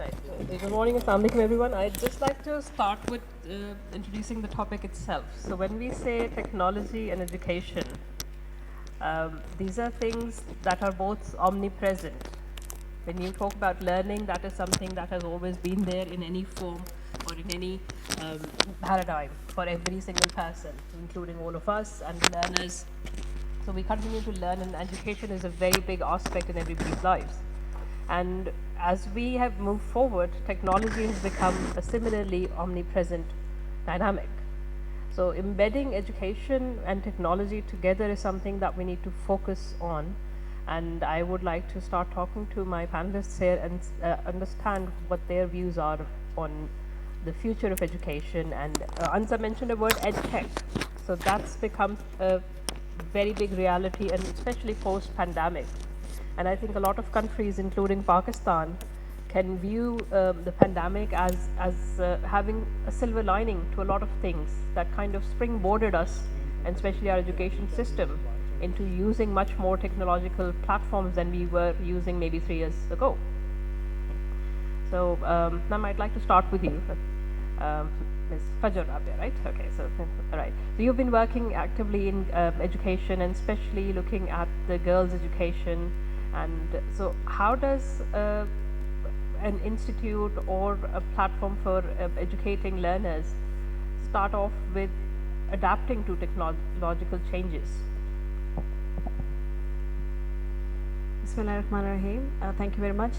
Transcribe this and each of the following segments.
Right. Good morning, assalamu alaikum everyone. I'd just like to start with introducing the topic itself. So when we say technology and education, these are things that are both omnipresent. When you talk about learning, that is something that has always been there in any form or in any paradigm for every single person, including all of us and the learners. So we continue to learn, and education is a very big aspect in everybody's lives. And as we have moved forward, technology has become a similarly omnipresent dynamic. So embedding education and technology together is something that we need to focus on. And I would like to start talking to my panelists here and understand what their views are on the future of education. And Ansa mentioned the word edtech. So that's become a very big reality, and especially post-pandemic. And I think a lot of countries, including Pakistan, can view the pandemic as having a silver lining to a lot of things that kind of springboarded us, and especially our education system, into using much more technological platforms than we were using maybe 3 years ago. So, Ma'am, I'd like to start with you. Ms. Fajer, Rabia, right? Okay, so, right. So you've been working actively in education, and especially looking at the girls' education. And so how does an institute or a platform for educating learners start off with adapting to technological changes? Bismillahirrahmanirrahim. Thank you very much.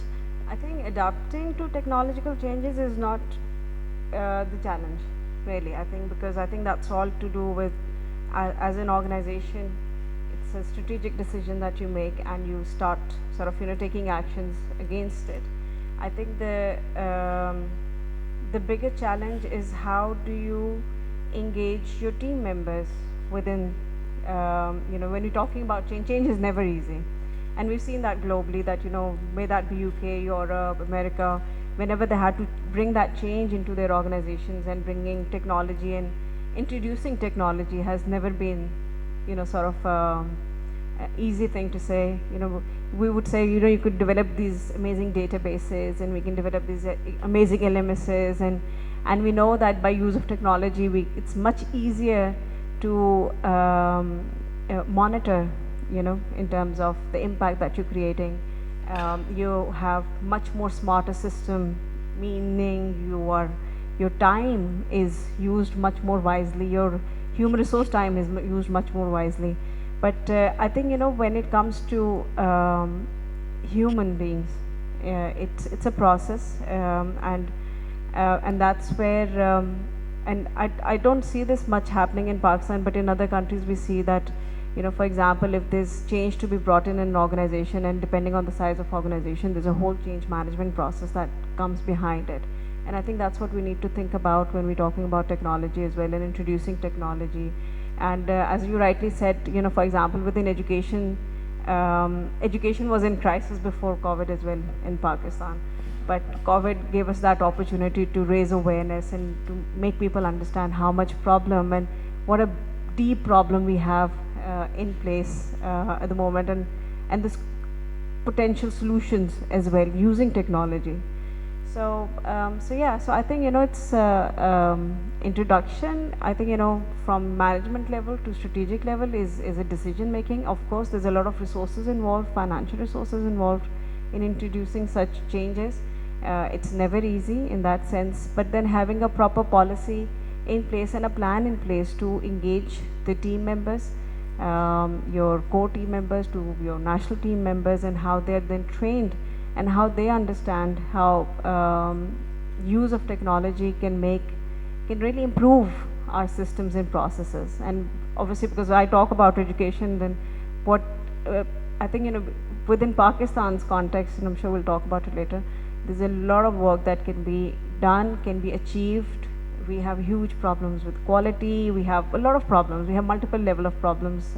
I think adapting to technological changes is not the challenge, really. I think because I think that's all to do with as an organization, it's a strategic decision that you make and you start sort of taking actions against it. I think the bigger challenge is how do you engage your team members within when you're talking about change is never easy. And we've seen that globally, that may that be UK, Europe, America, whenever they had to bring that change into their organizations, and bringing technology and introducing technology has never been sort of easy thing to say. We would say you could develop these amazing databases, and we can develop these amazing LMSs, and we know that by use of technology it's much easier to monitor in terms of the impact that you're creating. You have much more smarter system, meaning your time is used much more wisely, your human resource time is used much more wisely. But I think when it comes to human beings, it's a process, and that's where and I don't see this much happening in Pakistan, but in other countries we see that for example, if there's change to be brought in an organization, and depending on the size of organization, there's a whole change management process that comes behind it. And I think that's what we need to think about when we're talking about technology as well, and introducing technology. And as you rightly said, for example, within education, education was in crisis before COVID as well in Pakistan. But COVID gave us that opportunity to raise awareness and to make people understand how much problem and what a deep problem we have in place at the moment, and this potential solutions as well using technology. So so I think it's introduction. I think from management level to strategic level is a decision making. Of course, there's a lot of resources involved, financial resources involved in introducing such changes. It's never easy in that sense, but then having a proper policy in place and a plan in place to engage the team members, your core team members to your national team members, and how they're then trained and how they understand how use of technology can really improve our systems and processes. And obviously, because I talk about education, then what I think within Pakistan's context, and I'm sure we'll talk about it later, there's a lot of work that can be done, can be achieved. We have huge problems with quality. We have a lot of problems. We have multiple level of problems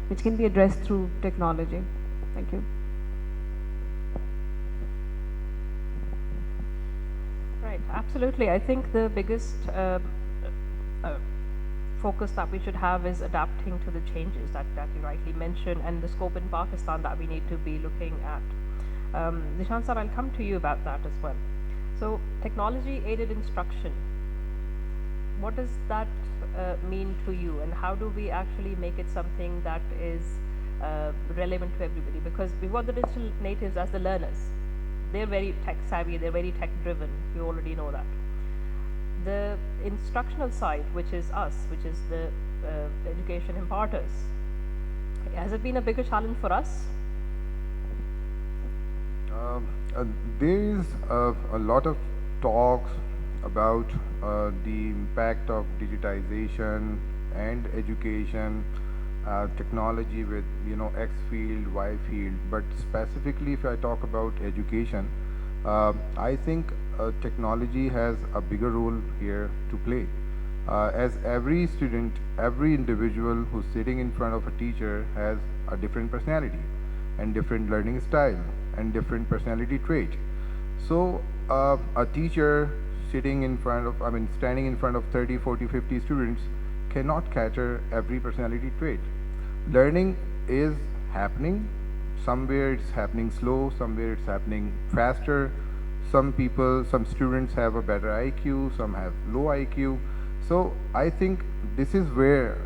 which can be addressed through technology. Thank you. Right, absolutely. I think the biggest focus that we should have is adapting to the changes that you rightly mentioned, and the scope in Pakistan that we need to be looking at. Zeeshan sir, I'll come to you about that as well. So technology aided instruction, what does that mean to you, and how do we actually make it something that is relevant to everybody? Because we've got the digital natives as the learners. They're very tech savvy, they're very tech driven, we already know that. The instructional side, which is us, which is the education imparters, has it been a bigger challenge for us? There is a lot of talks about the impact of digitization and education, technology with X field, Y field. But specifically, if I talk about education, I think technology has a bigger role here to play. As every student, every individual who's sitting in front of a teacher has a different personality and different learning style and different personality trait. So a teacher sitting in front of, standing in front of 30, 40, 50 students cannot cater every personality trait. Learning is happening. Somewhere it's happening slow, somewhere it's happening faster. Some people, some students have a better IQ, some have low IQ. So I think this is where,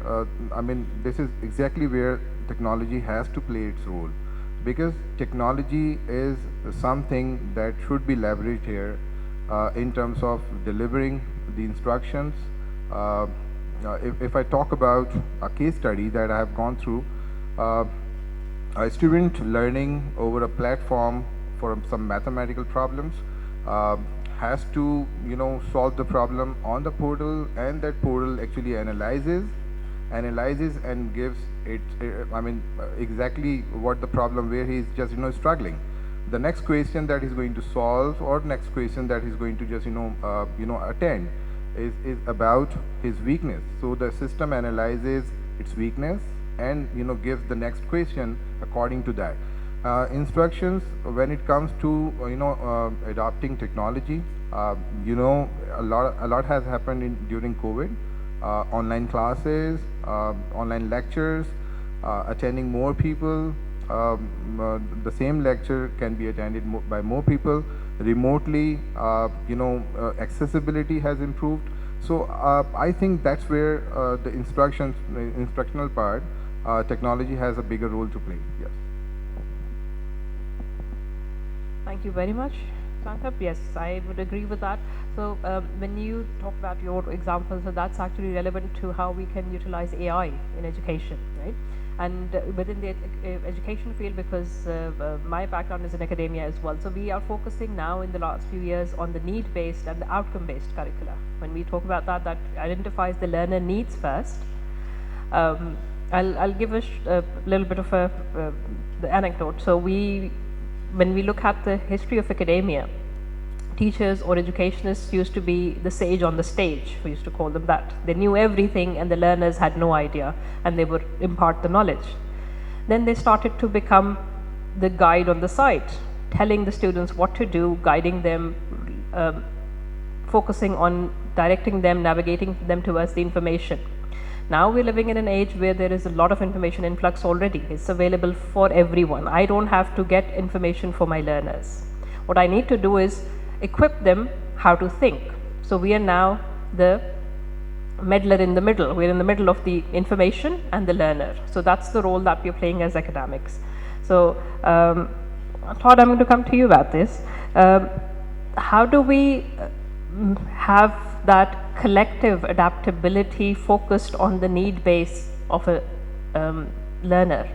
this is exactly where technology has to play its role, because technology is something that should be leveraged here in terms of delivering the instructions. If I talk about a case study that I have gone through, a student learning over a platform for some mathematical problems has to solve the problem on the portal, and that portal actually analyzes and gives it exactly what the problem where he is just struggling. The next question that he's going to solve, or next question that he's going to just attend is about his weakness. So the system analyzes its weakness and gives the next question according to that. Instructions when it comes to adopting technology, a lot has happened during COVID. Online classes, online lectures, attending more people. The same lecture can be attended by more people remotely. Accessibility has improved. So I think that's where the instructional part, technology has a bigger role to play. Yes. Thank you very much, Santap. Yes, I would agree with that. So when you talk about your examples, so that's actually relevant to how we can utilize AI in education, right? And within the education field, because my background is in academia as well, so we are focusing now in the last few years on the need-based and the outcome-based curricula. When we talk about that, that identifies the learner needs first. I'll give a little bit of the anecdote. So when we look at the history of academia, teachers or educationists used to be the sage on the stage. We used to call them that. They knew everything and the learners had no idea, and they would impart the knowledge. Then they started to become the guide on the side, telling the students what to do, guiding them, focusing on directing them, navigating them towards the information. Now we're living in an age where there is a lot of information influx already. It's available for everyone. I don't have to get information for my learners. What I need to do is equip them how to think. So we are now the meddler in the middle. We're in the middle of the information and the learner. So that's the role that we're playing as academics. So Todd, I'm going to come to you about this. How do we have that collective adaptability focused on the need base of a learner's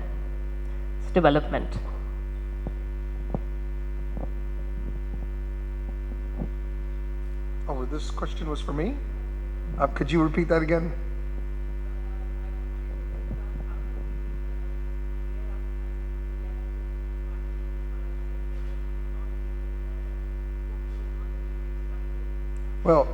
development? Oh, this question was for me? Could you repeat that again? Well,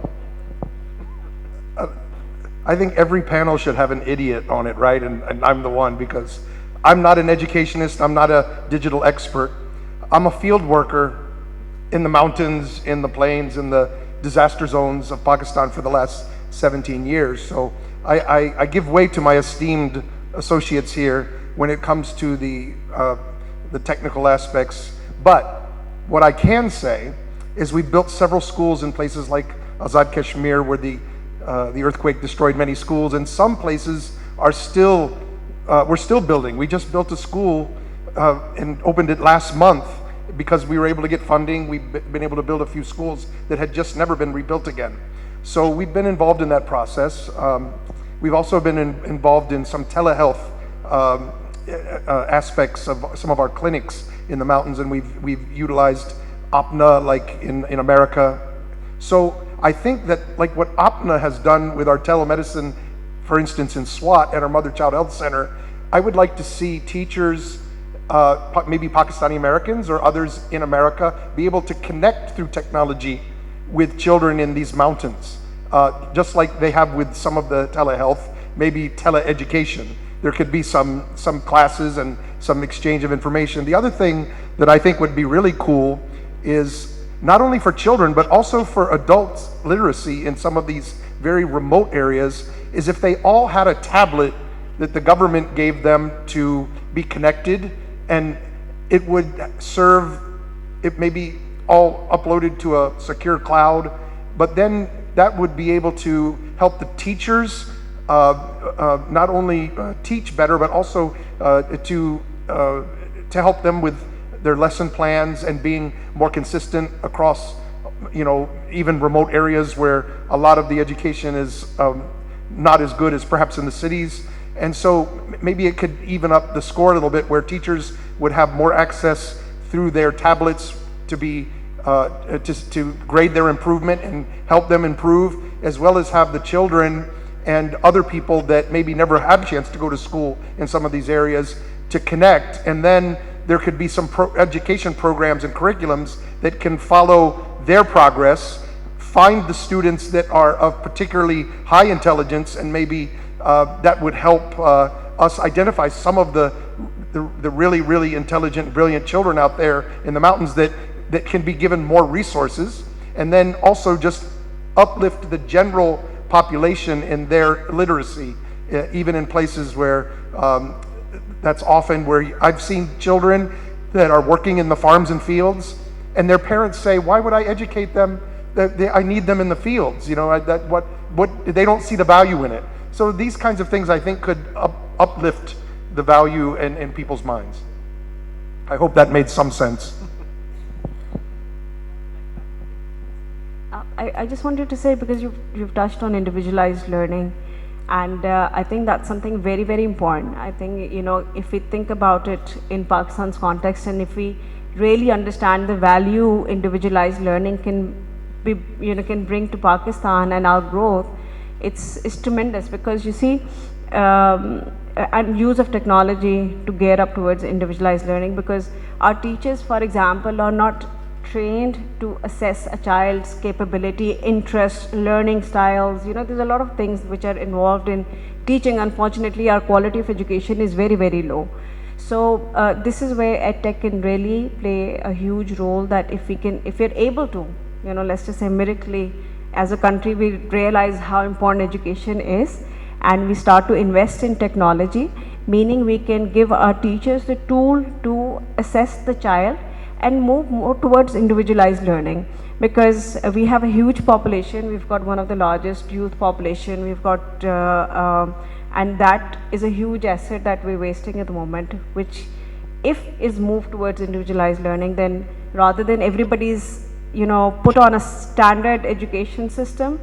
I think every panel should have an idiot on it, right? And I'm the one, because I'm not an educationist, I'm not a digital expert. I'm a field worker in the mountains, in the plains, in the disaster zones of Pakistan for the last 17 years. So I give way to my esteemed associates here when it comes to the technical aspects. But what I can say is we built several schools in places like Azad Kashmir, where the earthquake destroyed many schools, and some places are still, we're still building. We just built a school and opened it last month because we were able to get funding. We've been able to build a few schools that had just never been rebuilt again. So we've been involved in that process. We've also been involved in some telehealth aspects of some of our clinics in the mountains, and we've utilized OPNA like in America. So I think that like what OPNA has done with our telemedicine, for instance in SWAT at our Mother-Child Health Center, I would like to see teachers, maybe Pakistani Americans or others in America, be able to connect through technology with children in these mountains, just like they have with some of the telehealth, maybe teleeducation. There could be some classes and some exchange of information. The other thing that I think would be really cool is not only for children, but also for adults literacy in some of these very remote areas, is if they all had a tablet that the government gave them to be connected, and it would serve, it may be all uploaded to a secure cloud, but then that would be able to help the teachers not only teach better, but also to help them with their lesson plans and being more consistent across, even remote areas where a lot of the education is not as good as perhaps in the cities. And so maybe it could even up the score a little bit, where teachers would have more access through their tablets to be to grade their improvement and help them improve, as well as have the children and other people that maybe never had a chance to go to school in some of these areas to connect. And then there could be some education programs and curriculums that can follow their progress, find the students that are of particularly high intelligence, and maybe that would help us identify some of the really, really intelligent, brilliant children out there in the mountains that can be given more resources, and then also just uplift the general population in their literacy, even in places where that's often where I've seen children that are working in the farms and fields, and their parents say, why would I educate them? I need them in the fields, what they don't see the value in it. So these kinds of things I think could uplift the value in people's minds. I hope that made some sense. I just wanted to say, because you've touched on individualized learning, and I think that's something very, very important. I think, if we think about it in Pakistan's context, and if we really understand the value individualized learning can bring to Pakistan and our growth, it's tremendous. Because you see, and use of technology to gear up towards individualized learning, because our teachers, for example, are not trained to assess a child's capability, interest, learning styles. There's a lot of things which are involved in teaching. Unfortunately, our quality of education is very, very low. So this is where EdTech can really play a huge role, that if we're able to, let's just say miraculously, as a country, we realize how important education is, and we start to invest in technology, meaning we can give our teachers the tool to assess the child and move more towards individualized learning. Because we have a huge population, we've got one of the largest youth population, we've got, and that is a huge asset that we're wasting at the moment, which if is moved towards individualized learning, then rather than everybody's, put on a standard education system,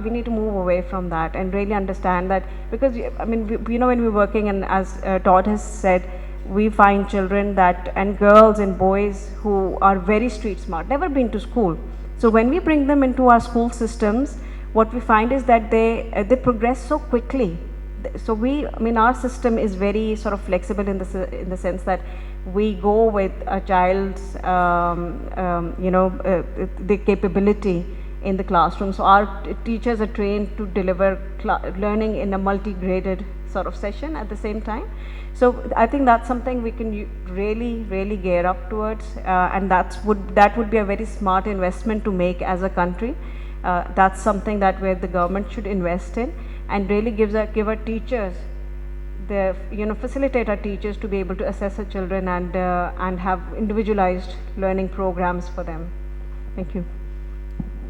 we need to move away from that and really understand that. Because, when we're working, and as Todd has said, we find children and girls and boys who are very street smart, never been to school. So when we bring them into our school systems, what we find is that they progress so quickly. So our system is very sort of flexible in the sense that we go with a child's, the capability in the classroom. So our teachers are trained to deliver learning in a multi-graded sort of session at the same time. So I think that's something we can really, really gear up towards, and that would be a very smart investment to make as a country. That's something where the government should invest in, and really give our teachers facilitate our teachers to be able to assess our children and have individualized learning programs for them. Thank you.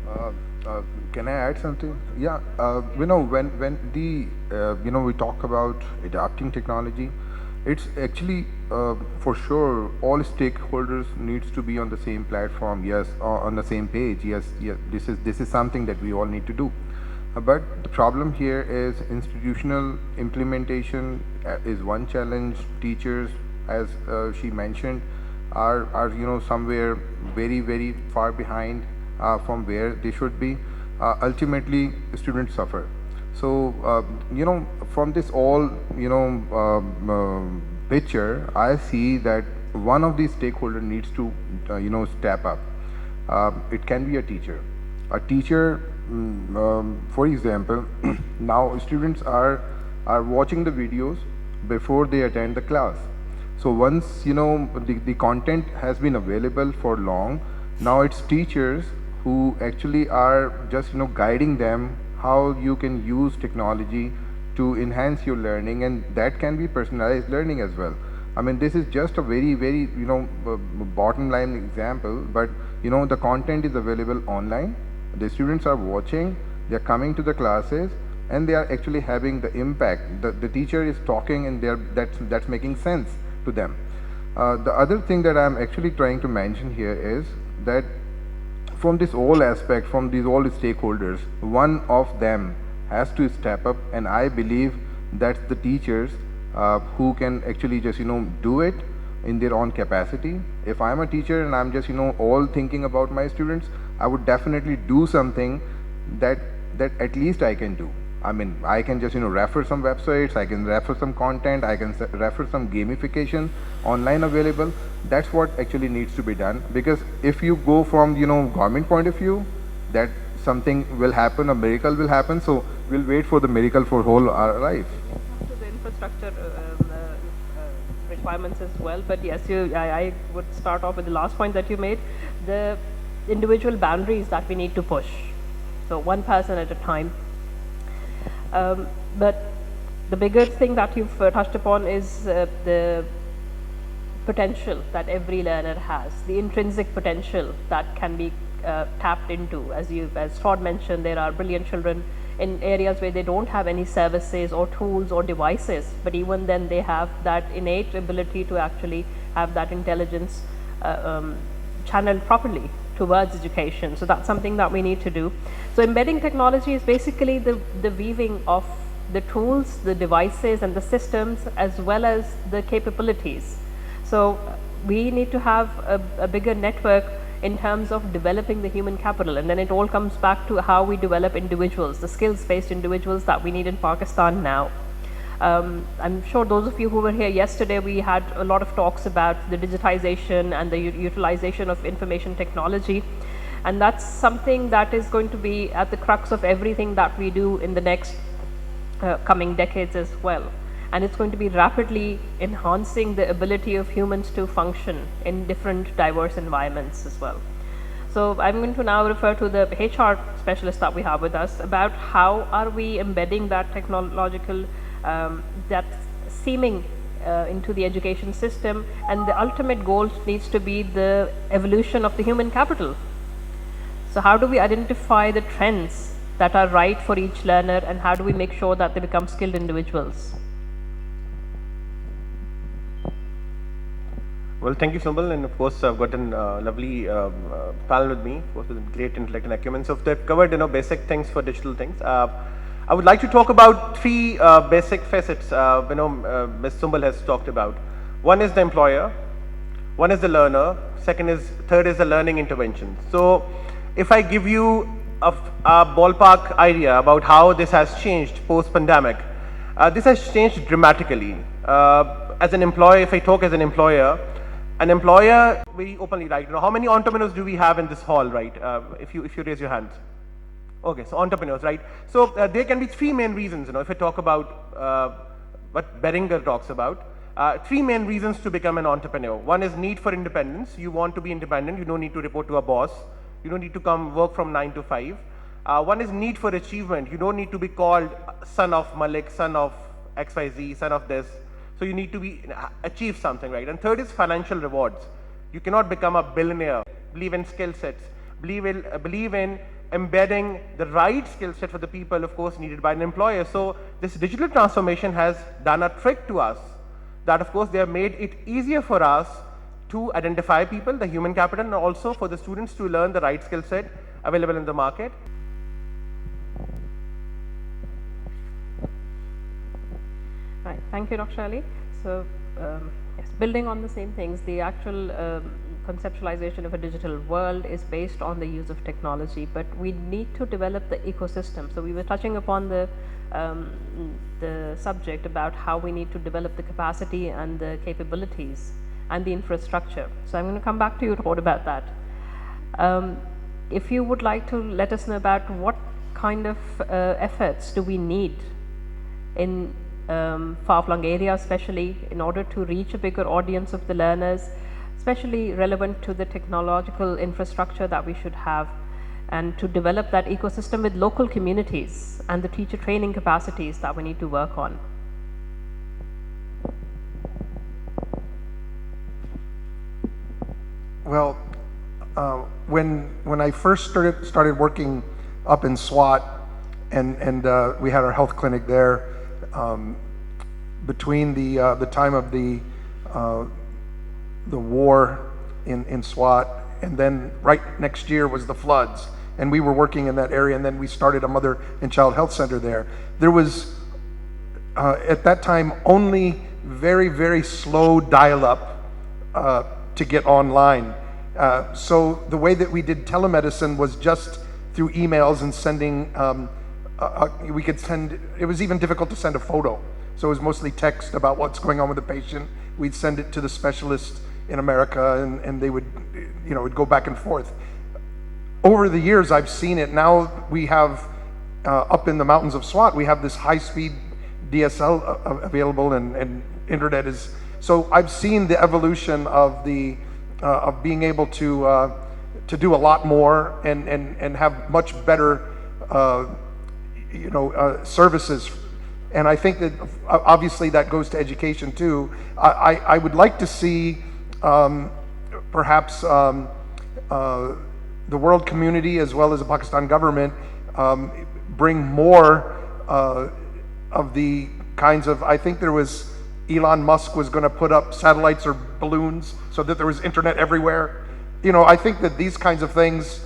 Uh, can I add something? Yeah, when the we talk about adapting technology, it's actually for sure all stakeholders needs to be on the same platform. Yes, on the same page. Yes, yes. This is something that we all need to do. But the problem here is institutional implementation is one challenge. Teachers, as she mentioned, are somewhere very far behind from where they should be. Ultimately, students suffer. So from this all picture, I see that one of these stakeholder needs to step up. It can be a teacher. A teacher, for example, now students are watching the videos before they attend the class. So once the content has been available for long, now it's teachers who actually are just guiding them how you can use technology to enhance your learning, and that can be personalized learning as well. I mean, this is just a very bottom line example, but the content is available online. The students are watching, they are coming to the classes, and they are actually having the impact. The teacher is talking, and that's making sense to them. The other thing that I'm actually trying to mention here is that from this whole aspect, from these all stakeholders, one of them has to step up, and I believe that's the teachers who can actually just do it in their own capacity. If I'm a teacher and I'm just all thinking about my students, I would definitely do something that at least I can do. I mean, I can just refer some websites, I can refer some content, I can refer some gamification online available. That's what actually needs to be done, because if you go from government point of view, that something will happen, a miracle will happen, so we'll wait for the miracle for whole our life. To the infrastructure requirements as well, but yes, I would start off with the last point that you made, the individual boundaries that we need to push. So one person at a time. But the bigger thing that you've touched upon is the potential that every learner has, the intrinsic potential that can be tapped into. As Todd mentioned, there are brilliant children in areas where they don't have any services or tools or devices, but even then they have that innate ability to actually have that intelligence channeled properly towards education. So that's something that we need to do. So embedding technology is basically the weaving of the tools, the devices and the systems, as well as the capabilities. So we need to have a bigger network in terms of developing the human capital, and then it all comes back to how we develop individuals, the skills-based individuals that we need in Pakistan now. I'm sure those of you who were here yesterday, we had a lot of talks about the digitization and the utilization of information technology, and that's something that is going to be at the crux of everything that we do in the next coming decades as well. And it's going to be rapidly enhancing the ability of humans to function in different diverse environments as well. So I'm going to now refer to the HR specialist that we have with us about how are we embedding that technological that seeming into the education system, and the ultimate goal needs to be the evolution of the human capital. So how do we identify the trends that are right for each learner, and how do we make sure that they become skilled individuals? Well, thank you, Sumbal, and of course, I've got a lovely panel with me, of course, with great intellect and acumen. So they've covered, basic things for digital things. I would like to talk about three basic facets, Ms. Sumbal has talked about. One is the employer, one is the learner, third is the learning intervention. So if I give you a ballpark idea about how this has changed post-pandemic, this has changed dramatically. As an employer, if I talk as an employer, very openly, right? How many entrepreneurs do we have in this hall, right? If you raise your hands. Okay, so entrepreneurs, right? So there can be three main reasons, if I talk about what Beringer talks about. Three main reasons to become an entrepreneur. One is need for independence. You want to be independent. You don't need to report to a boss. You don't need to come work from 9 to 5. One is need for achievement. You don't need to be called son of Malik, son of XYZ, son of this. So you need to achieve something, right? And third is financial rewards. You cannot become a billionaire, believe in skill sets, believe in embedding the right skill set for the people, of course, needed by an employer. So this digital transformation has done a trick to us, that of course they have made it easier for us to identify people, the human capital, and also for the students to learn the right skill set available in the market. Right, thank you, Dr. Ali. So, yes, building on the same things, the actual conceptualization of a digital world is based on the use of technology, but we need to develop the ecosystem. So we were touching upon the subject about how we need to develop the capacity and the capabilities and the infrastructure. So I'm going to come back to you, Todd, about that. If you would like to let us know about what kind of efforts do we need in far-flung areas, especially in order to reach a bigger audience of the learners, especially relevant to the technological infrastructure that we should have, and to develop that ecosystem with local communities and the teacher training capacities that we need to work on. Well, when I first started working up in SWAT, and we had our health clinic there, between the time of the war in SWAT, and then right next year was the floods, and we were working in that area, and then we started a mother and child health center there. There was at that time only very, very slow dial-up to get online. So the way that we did telemedicine was just through emails and sending, we could send, it was even difficult to send a photo. So it was mostly text about what's going on with the patient. We'd send it to the specialist in America, and they would, you know, it'd go back and forth. Over the years, I've seen it. Now we have, up in the mountains of Swat, we have this high-speed DSL available, and internet is, so I've seen the evolution of the, of being able to do a lot more and have much better, you know, services. And I think that obviously that goes to education too. I would like to see perhaps the world community as well as the Pakistan government bring more of the kinds of, I think there was, Elon Musk was going to put up satellites or balloons so that there was internet everywhere. You know, I think that these kinds of things,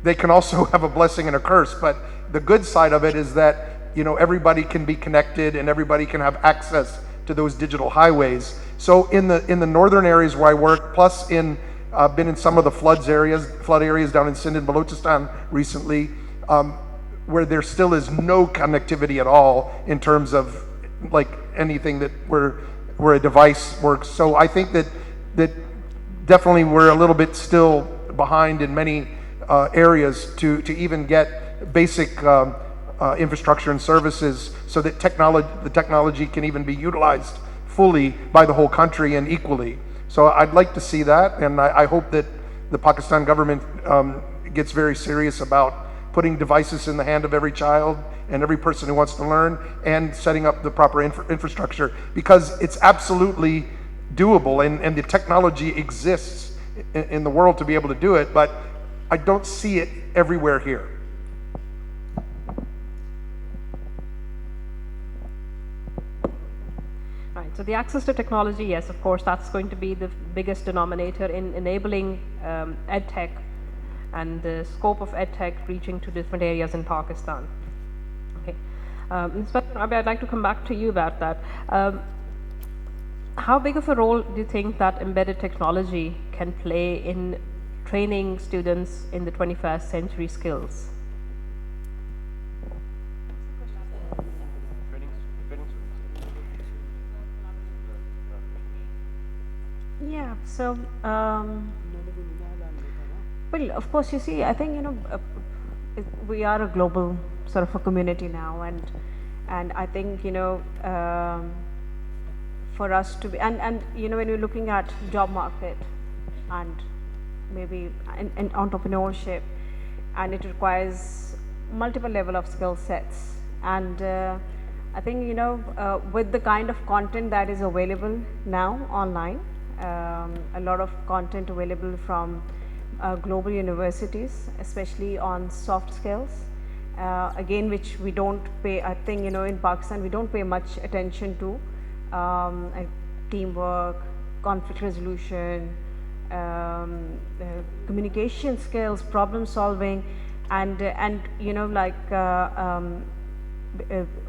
they can also have a blessing and a curse, but the good side of it is that, you know, everybody can be connected and everybody can have access to those digital highways. So in the northern areas where I work, plus in been in some of the flood areas down in Sindh and Balochistan recently, where there still is no connectivity at all in terms of like anything that where a device works. So I think that definitely we're a little bit still behind in many areas to even get basic infrastructure and services so that the technology can even be utilized fully by the whole country and equally. So I'd like to see that, and I hope that the Pakistan government gets very serious about putting devices in the hand of every child and every person who wants to learn, and setting up the proper infrastructure, because it's absolutely doable, and the technology exists in the world to be able to do it, but I don't see it everywhere here. Right, so the access to technology, yes, of course, that's going to be the biggest denominator in enabling EdTech and the scope of EdTech reaching to different areas in Pakistan. Okay, Inspector Rabia, I'd like to come back to you about that. How big of a role do you think that embedded technology can play in training students in the 21st century skills? Yeah, so, well, of course, you see, I think, you know, we are a global sort of a community now, and I think, you know, for us to be, and you know, when you're looking at job market and maybe in entrepreneurship, and it requires multiple level of skill sets, and I think, you know, with the kind of content that is available now online, a lot of content available from global universities, especially on soft skills. Again, which we don't pay, I think, in Pakistan, we don't pay much attention to, teamwork, conflict resolution, communication skills, problem solving, and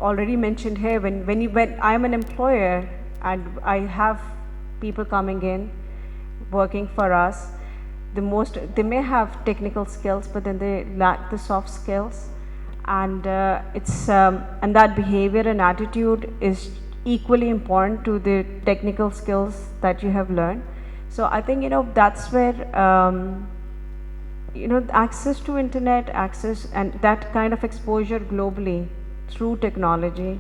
already mentioned here, when I'm an employer and I have people coming in, working for us, they may have technical skills, but then they lack the soft skills, and and that behavior and attitude is equally important to the technical skills that you have learned. So I think that's where access to internet, access and that kind of exposure globally through technology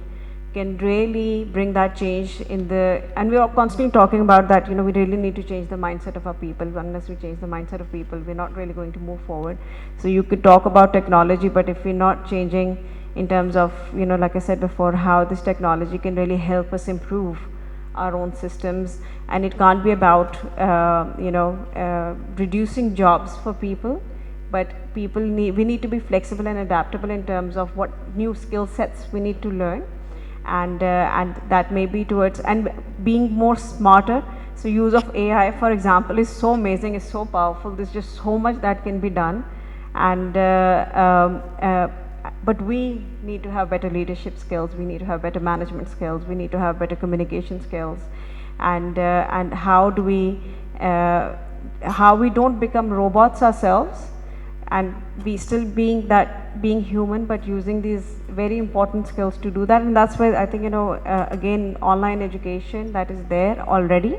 can really bring that change in the, and we are constantly talking about that, we really need to change the mindset of our people. Unless we change the mindset of people, we're not really going to move forward. So you could talk about technology, but if we're not changing in terms of, like I said before, how this technology can really help us improve our own systems, and it can't be about, reducing jobs for people, but we need to be flexible and adaptable in terms of what new skill sets we need to learn, and that may be towards, and being more smarter. So use of AI, for example, is so amazing, is so powerful. There's just so much that can be done, and but we need to have better leadership skills, we need to have better management skills, we need to have better communication skills, and how we don't become robots ourselves, and we still being human, but using these very important skills to do that. And that's why I think, again, online education that is there already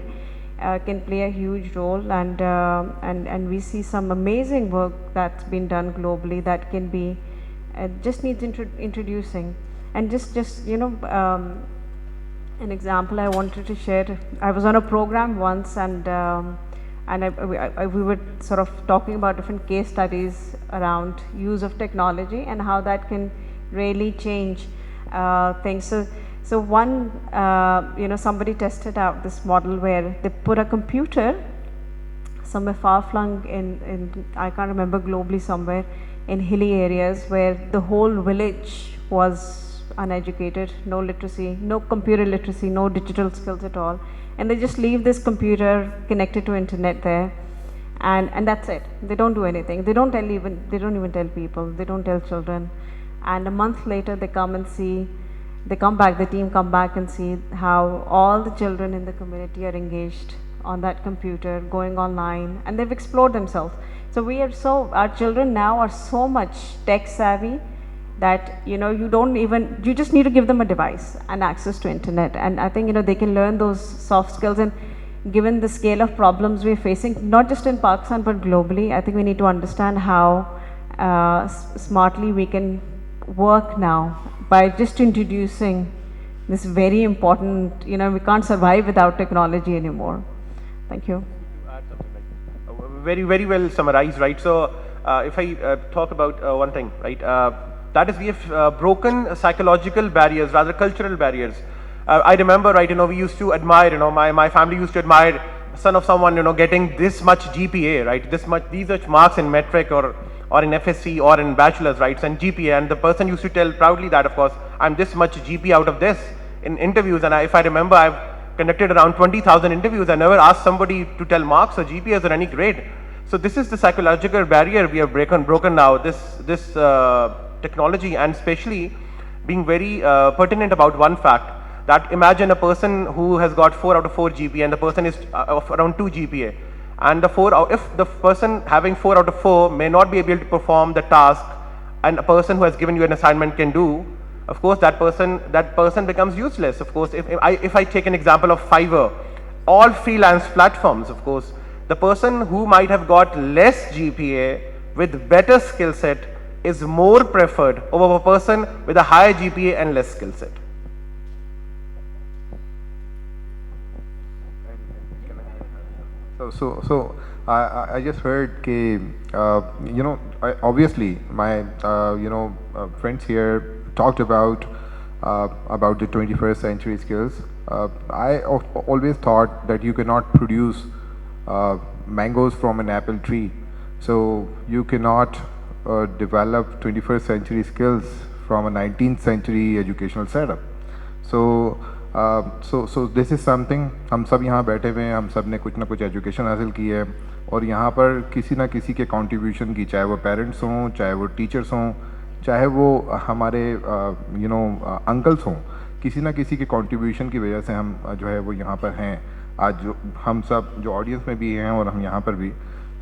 can play a huge role, and we see some amazing work that's been done globally that can be just needs introducing. And just an example I wanted to share. I was on a program once, and we were sort of talking about different case studies around use of technology and how that can really change things. So one, somebody tested out this model where they put a computer somewhere far-flung in I can't remember, globally somewhere in hilly areas, where the whole village was uneducated, no literacy, no computer literacy, no digital skills at all, and they just leave this computer connected to internet there, and that's it. They don't do anything. They don't even tell people. They don't tell children. And a month later, they come back. The team come back and see how all the children in the community are engaged on that computer, going online, and they've explored themselves. So our children now are so much tech savvy that you just need to give them a device and access to internet, and I think they can learn those soft skills. And given the scale of problems we're facing, not just in Pakistan but globally, I think we need to understand how smartly we can work now by just introducing this very important, we can't survive without technology anymore. Thank you. To add something like that. Very, very well summarized, right? So if I talk about one thing, right, that is we have broken psychological barriers, rather cultural barriers. I remember, right, we used to admire, my family used to admire son of someone, getting this much GPA, right, these much marks in metric or in FSC or in bachelor's, right, and GPA, and the person used to tell proudly that, of course, I'm this much GPA out of this in interviews. And if I remember, I've conducted around 20,000 interviews. I never asked somebody to tell marks or GPAs or any grade. So this is the psychological barrier we have broken now, this technology, and especially being very pertinent about one fact, that imagine a person who has got 4 out of 4 GPA and the person is of around 2 GPA, and if the person having 4 out of 4 may not be able to perform the task and a person who has given you an assignment can do, of course that person becomes useless. Of course, if I take an example of Fiverr, all freelance platforms, of course, the person who might have got less GPA with better skill set is more preferred over a person with a higher GPA and less skill set. So I just heard obviously my friends here talked about the 21st century skills. I always thought that you cannot produce mangoes from an apple tree. So you cannot develop 21st century skills from a 19th century educational setup. So so this is something, हम सब यहाँ बैठे हुए हैं, हम सब ने कुछ ना कुछ एजुकेशन हासिल की है, और यहाँ पर किसी ना किसी के कंट्रीब्यूशन की, चाहे वो पेरेंट्स हों, चाहे वो टीचर्स हों, चाहे वो हमारे अंकल्स हों, किसी ना किसी के कंट्रीब्यूशन की वजह से हम जो है वो यहाँ पर हैं आज, जो हम सब जो ऑडियंस में भी हैं और हम यहाँ पर भी।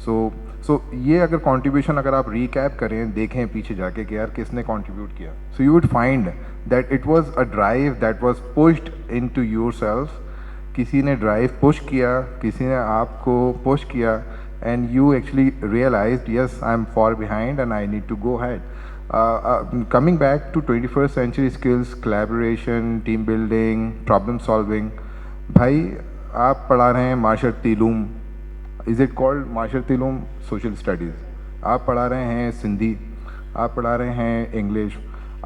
सो ये अगर कंट्रीब्यूशन अगर आप रिकैप करें, देखें पीछे जाके कि यार किसने कंट्रीब्यूट किया, so you would find that it was a drive that was pushed into yourself. किसी ने ड्राइव पुश किया, किसी ने आपको पुश किया, and you actually realised yes I am far behind and I need to go ahead. Coming back to 21st century skills, collaboration, team building, problem solving, भाई आप पढ़ा रहे हैं माशरती इलूम, इज़ इट कॉल्ड माशरती इलूम सोशल स्टडीज़, आप पढ़ा रहे हैं सिंधी, आप पढ़ा रहे हैं इंग्लिश,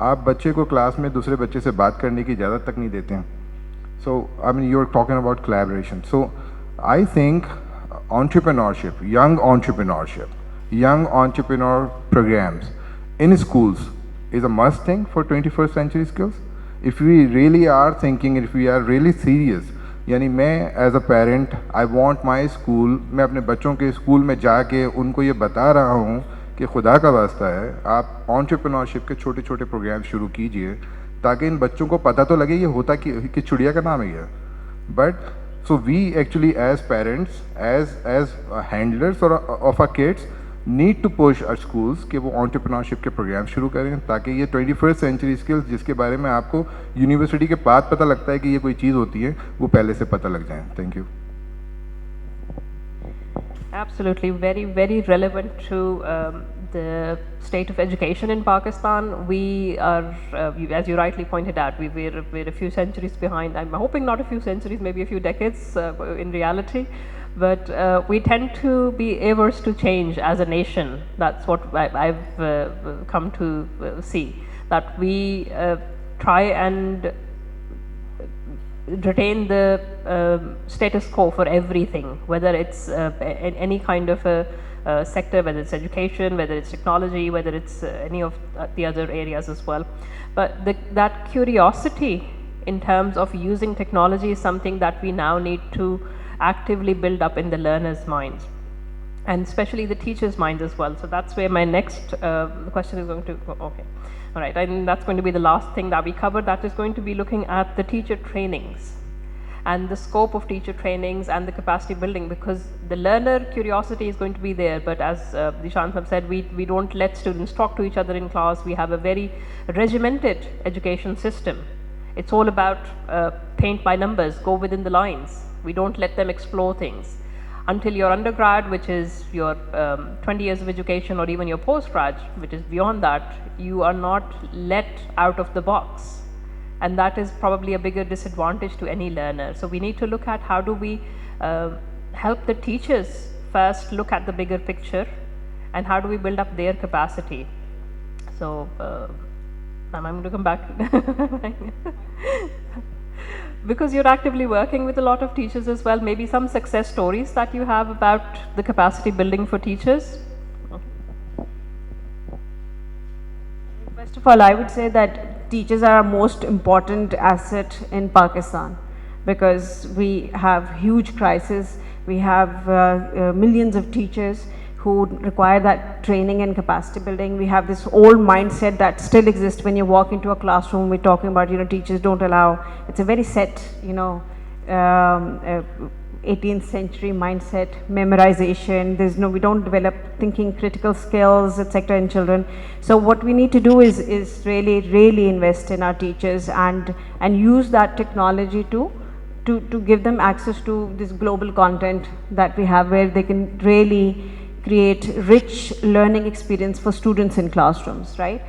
आप बच्चे को क्लास में दूसरे बच्चे से बात करने की इजाज़त तक नहीं देते हैं। So I mean you are talking about collaboration. So I think entrepreneurship, young entrepreneur programs in schools is a must thing for 21st century skills. If we really are thinking, if we are really serious, यानी मैं as a parent I want my school, मैं अपने बच्चों के school में जाके उनको ये बता रहा हूँ कि खुदा का वास्ता है आप एंटरप्रेन्योरशिप के छोटे छोटे प्रोग्राम शुरू कीजिए, ताकि इन बच्चों को पता तो लगे ये होता कि चिड़िया का नाम है ये। But so we actually as parents, as handlers of our kids need to push our schools कि वो एंटरप्रेन्योरशिप के प्रोग्राम शुरू करें, ताकि ये 21st सेंचुरी स्किल्स जिसके बारे में आपको यूनिवर्सिटी के बाद पता लगता है कि ये कोई चीज़ होती है, वो पहले से पता लग जाए। Thank you. Absolutely, very, very relevant to the state of education in Pakistan. We are, as you rightly pointed out, we're a few centuries behind. I'm hoping not a few centuries, maybe a few decades in reality. But we tend to be averse to change as a nation. That's what I've come to see, that we try and retain the status quo for everything, whether it's in any kind of a sector, whether it's education, whether it's technology, whether it's any of the other areas as well. But that curiosity in terms of using technology is something that we now need to actively build up in the learners' minds, and especially the teachers' minds as well. So that's where my next question is going to go. Okay, all right, and that's going to be the last thing that we cover. That is going to be looking at the teacher trainings and the scope of teacher trainings and the capacity building, because the learner curiosity is going to be there, but as Zeeshan have said, we don't let students talk to each other in class. We have a very regimented education system. It's all about paint by numbers, go within the lines. We don't let them explore things. Until your undergrad, which is your 20 years of education, or even your postgrad, which is beyond that, you are not let out of the box. And that is probably a bigger disadvantage to any learner. So we need to look at how do we help the teachers first look at the bigger picture, and how do we build up their capacity. So I'm going to come back. Because you're actively working with a lot of teachers as well, maybe some success stories that you have about the capacity building for teachers. First of all, I would say that teachers are our most important asset in Pakistan, because we have huge crisis. We have millions of teachers who require that training and capacity building. We have this old mindset that still exists when you walk into a classroom. We're talking about, teachers don't allow. It's a very set, 18th century mindset, memorization. We don't develop thinking, critical skills, etc. in children. So what we need to do is really invest in our teachers and use that technology to give them access to this global content that we have, where they can really create rich learning experience for students in classrooms, right?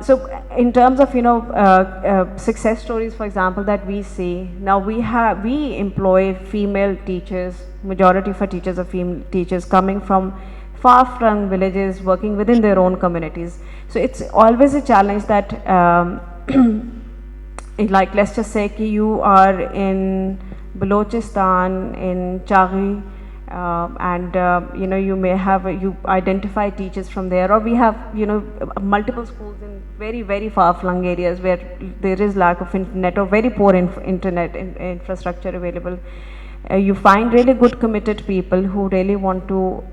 So in terms of success stories, for example, that we see now, we employ female teachers. Majority of our teachers are female teachers coming from far-flung villages, working within their own communities. So it's always a challenge that like, let's just say you are in Balochistan, in Chaghi, You know, you may have you identify teachers from there, or we have, you know, multiple schools in very far-flung areas where there is lack of internet or very poor internet infrastructure available. You find really good committed people who really want to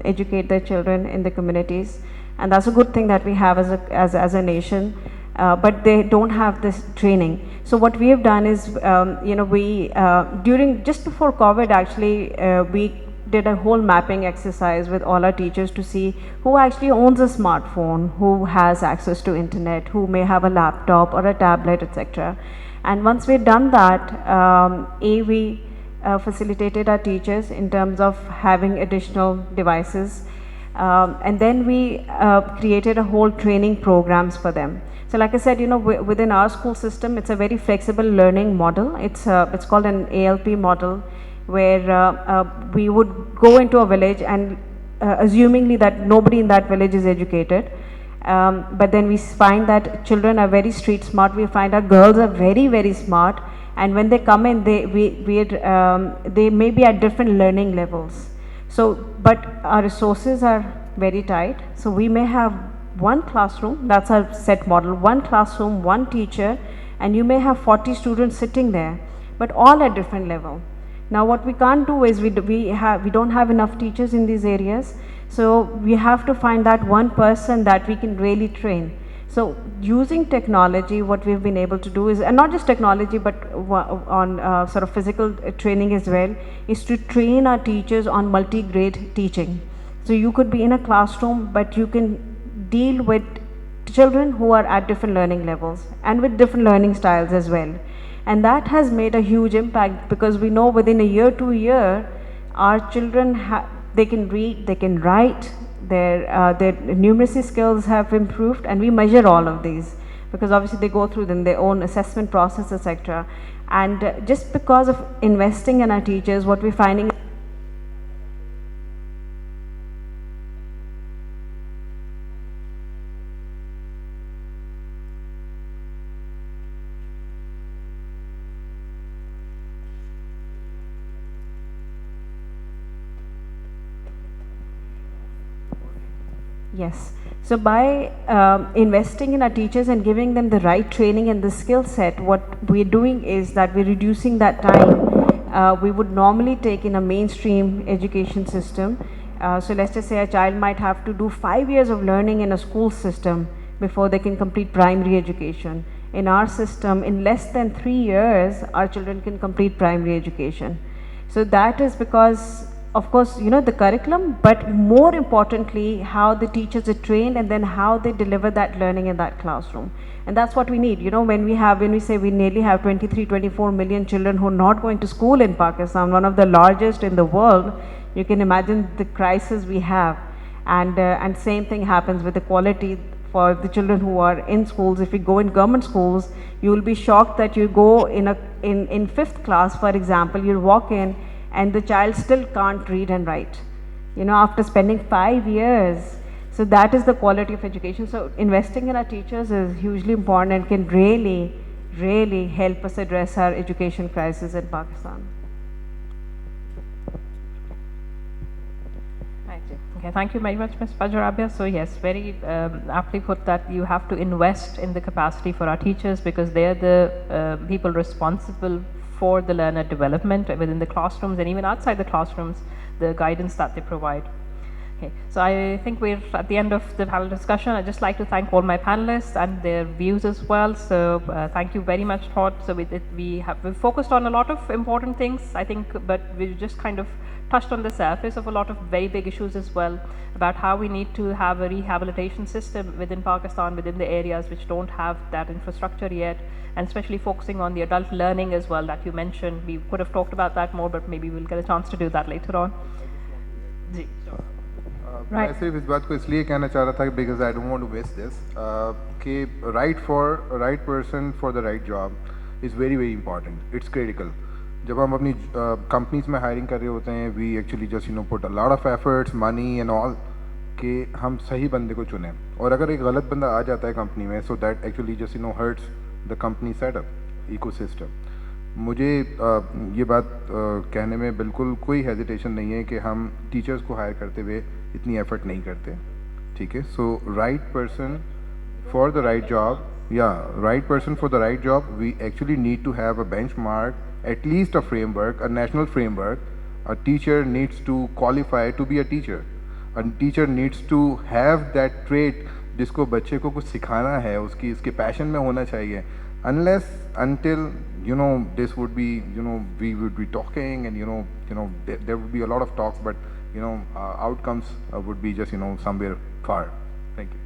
educate their children in the communities, and that's a good thing that we have as a nation. But they don't have this training. So what we have done is, you know, we during just before COVID, actually, we did a whole mapping exercise with all our teachers to see who actually owns a smartphone, who has access to internet, who may have a laptop or a tablet, etc. And once we've done that, we facilitated our teachers in terms of having additional devices, and then we created a whole training programs for them. So like I said, you know, within our school system, it's a very flexible learning model. It's called an ALP model, where we would go into a village and assumingly that nobody in that village is educated. But then we find that children are very street smart. We find our girls are very smart, and when they come in, they may be at different learning levels. So, but our resources are very tight. So we may have one classroom, that's our set model, one classroom, one teacher, and you may have 40 students sitting there, but all at different level. Now what we can't do is we don't have enough teachers in these areas, so we have to find that one person that we can really train. So using technology, what we've been able to do is, and not just technology, but on sort of physical training as well, is to train our teachers on multi-grade teaching. So you could be in a classroom, but you can deal with children who are at different learning levels and with different learning styles as well. And that has made a huge impact, because we know within a year, 2 years, our children, they can read, they can write, their numeracy skills have improved, and we measure all of these because obviously they go through them, their own assessment process, etc. And just because of investing in our teachers, what we're finding Yes. So by investing in our teachers and giving them the right training and the skill set, what we're doing is that we're reducing that time we would normally take in a mainstream education system. So let's just say a child might have to do 5 years of learning in a school system before they can complete primary education. In our system, in less than 3 years, our children can complete primary education. So that is because, of course, you know, the curriculum, but more importantly, how the teachers are trained and then how they deliver that learning in that classroom. And that's what we need. You know, when we say we nearly have 23, 24 million children who are not going to school in Pakistan, one of the largest in the world, you can imagine the crisis we have. And same thing happens with the quality for the children who are in schools. If you go in government schools, you will be shocked that you go in fifth class, for example, you'll walk in and the child still can't read and write, you know, after spending 5 years. So that is the quality of education. So investing in our teachers is hugely important and can really, really help us address our education crisis in Pakistan. Okay, thank you very much, Ms. Fajer, Rabia. So yes, very aptly put that you have to invest in the capacity for our teachers, because they are the people responsible for the learner development within the classrooms and even outside the classrooms, the guidance that they provide. Okay, so I think we're at the end of the panel discussion. I'd just like to thank all my panelists and their views as well. So thank you very much, Todd. So we've focused on a lot of important things, I think, but we just kind of touched on the surface of a lot of very big issues as well, about how we need to have a rehabilitation system within Pakistan, within the areas which don't have that infrastructure yet, and especially focusing on the adult learning as well that you mentioned. We could have talked about that more, but maybe we'll get a chance to do that later on. मैं सिर्फ इस बात को इसलिए कहना चाह रहा था because I don't want to miss this कि right person for the right job is very very important. It's critical. जब हम अपनी कंपनीज में हायरिंग कर रहे होते हैं, we actually just put a lot of efforts, money and all कि हम सही बंदे को चुनें. और अगर एक गलत बंदा आ जाता है कंपनी में, so that actually just hurts the company setup, ecosystem. मुझे ये बात कहने में बिल्कुल कोई हेजिटेशन नहीं है कि हम टीचर्स को हायर करते हुए इतनी एफर्ट नहीं करते, ठीक है. So right person for the right job, right person for the right job, we actually need to have a benchmark, at least a framework, a national framework. A teacher needs to qualify to be a teacher. A teacher needs to have that trait जिसको बच्चे को कुछ सिखाना है, उसकी इसके passion में होना चाहिए. Unless until this would be we would be talking and there would be a lot of talks, but outcomes would be just somewhere far. Thank you.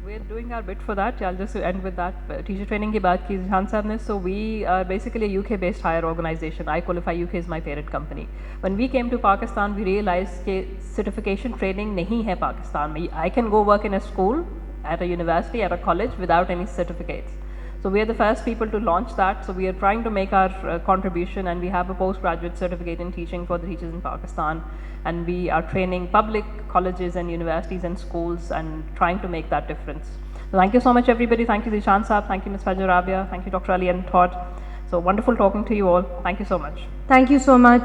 We're doing our bit for that. I'll just end with that. Teacher training की बात की Zeeshan साहब ने. So we are basically a UK-based higher organization. iQualify UK is my parent company. When we came to Pakistan, we realized कि certification training नहीं है पाकिस्तान में. I can go work in a school, at a university, at a college without any certificates. So we are the first people to launch that. So we are trying to make our contribution, and we have a postgraduate certificate in teaching for the teachers in Pakistan. And we are training public colleges and universities and schools and trying to make that difference. So thank you so much, everybody. Thank you, Zeeshan Saab. Thank you, Ms. Fajer, Rabia. Thank you, Dr. Ali and Todd. So wonderful talking to you all. Thank you so much. Thank you so much.